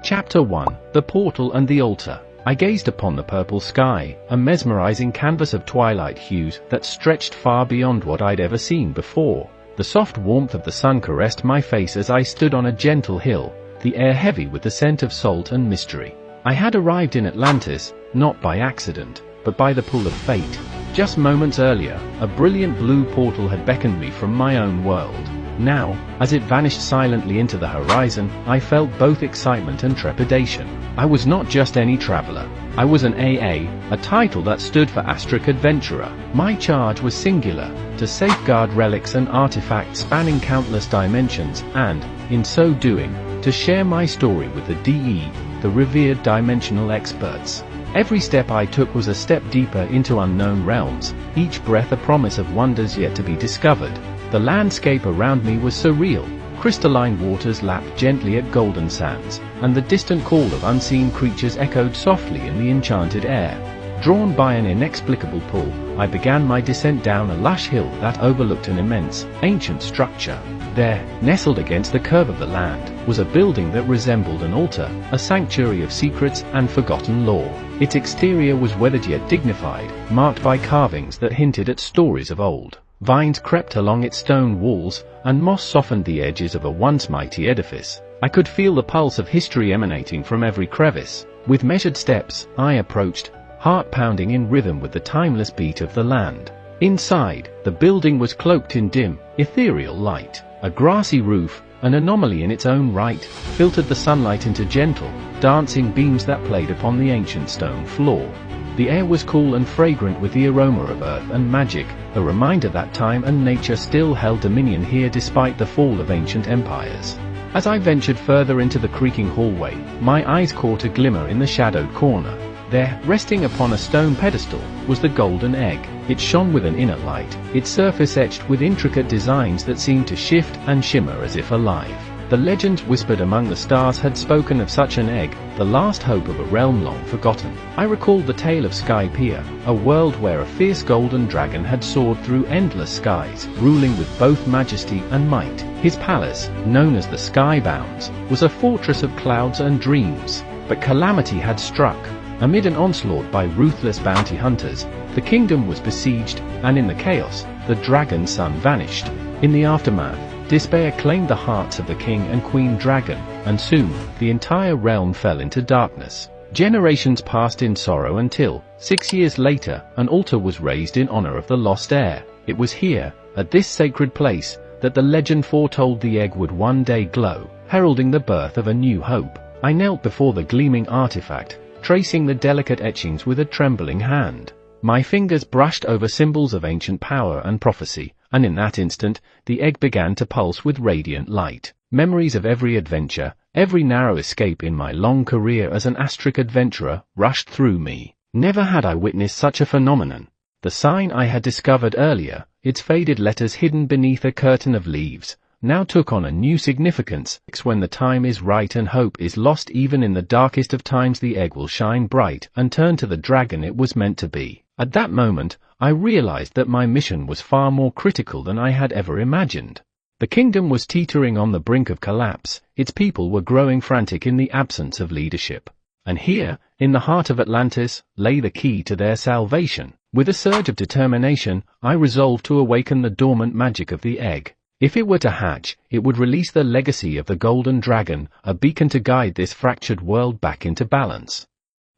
Chapter 1: The Portal and the Altar. I gazed upon the purple sky, a mesmerizing canvas of twilight hues that stretched far beyond what I'd ever seen before. The soft warmth of the sun caressed my face as I stood on a gentle hill, the air heavy with the scent of salt and mystery. I had arrived in Atlantis, not by accident, but by the pull of fate. Just moments earlier, a brilliant blue portal had beckoned me from my own world. Now, as it vanished silently into the horizon, I felt both excitement and trepidation. I was not just any traveler. I was an AA, a title that stood for Astric Adventurer. My charge was singular: to safeguard relics and artifacts spanning countless dimensions and, in so doing, to share my story with the DE, the revered dimensional experts. Every step I took was a step deeper into unknown realms, each breath a promise of wonders yet to be discovered. The landscape around me was surreal. Crystalline waters lapped gently at golden sands, and the distant call of unseen creatures echoed softly in the enchanted air. Drawn by an inexplicable pull, I began my descent down a lush hill that overlooked an immense, ancient structure. There, nestled against the curve of the land, was a building that resembled an altar, a sanctuary of secrets and forgotten lore. Its exterior was weathered yet dignified, marked by carvings that hinted at stories of old. Vines crept along its stone walls, and moss softened the edges of a once mighty edifice. I could feel the pulse of history emanating from every crevice. With measured steps, I approached, heart pounding in rhythm with the timeless beat of the land. Inside, the building was cloaked in dim, ethereal light. A grassy roof, an anomaly in its own right, filtered the sunlight into gentle, dancing beams that played upon the ancient stone floor. The air was cool and fragrant with the aroma of earth and magic, a reminder that time and nature still held dominion here despite the fall of ancient empires. As I ventured further into the creaking hallway, my eyes caught a glimmer in the shadowed corner. There, resting upon a stone pedestal, was the golden egg. It shone with an inner light, its surface etched with intricate designs that seemed to shift and shimmer as if alive. The legends whispered among the stars had spoken of such an egg, the last hope of a realm long forgotten. I recalled the tale of Skypiea, a world where a fierce golden dragon had soared through endless skies, ruling with both majesty and might. His palace, known as the Skybounds, was a fortress of clouds and dreams. But calamity had struck. Amid an onslaught by ruthless bounty hunters, the kingdom was besieged, and in the chaos, the dragon's son vanished. In the aftermath, despair claimed the hearts of the king and queen dragon, and soon, the entire realm fell into darkness. Generations passed in sorrow until, 6 years later, an altar was raised in honor of the lost heir. It was here, at this sacred place, that the legend foretold the egg would one day glow, heralding the birth of a new hope. I knelt before the gleaming artifact, tracing the delicate etchings with a trembling hand. My fingers brushed over symbols of ancient power and prophecy, and in that instant, the egg began to pulse with radiant light. Memories of every adventure, every narrow escape in my long career as an Astric adventurer, rushed through me. Never had I witnessed such a phenomenon. The sign I had discovered earlier, its faded letters hidden beneath a curtain of leaves, now took on a new significance. When the time is right and hope is lost even in the darkest of times, the egg will shine bright and turn to the dragon it was meant to be. At that moment, I realized that my mission was far more critical than I had ever imagined. The kingdom was teetering on the brink of collapse, its people were growing frantic in the absence of leadership. And here, in the heart of Atlantis, lay the key to their salvation. With a surge of determination, I resolved to awaken the dormant magic of the egg. If it were to hatch, it would release the legacy of the golden dragon, a beacon to guide this fractured world back into balance.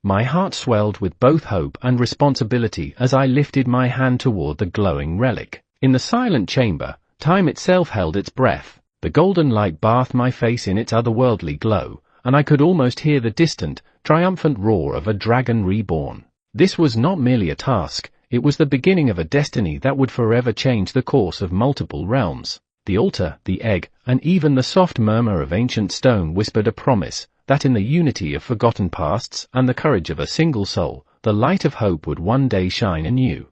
My heart swelled with both hope and responsibility as I lifted my hand toward the glowing relic. In the silent chamber, time itself held its breath. The golden light bathed my face in its otherworldly glow, and I could almost hear the distant, triumphant roar of a dragon reborn. This was not merely a task, it was the beginning of a destiny that would forever change the course of multiple realms. The altar, the egg, and even the soft murmur of ancient stone whispered a promise that in the unity of forgotten pasts and the courage of a single soul, the light of hope would one day shine anew.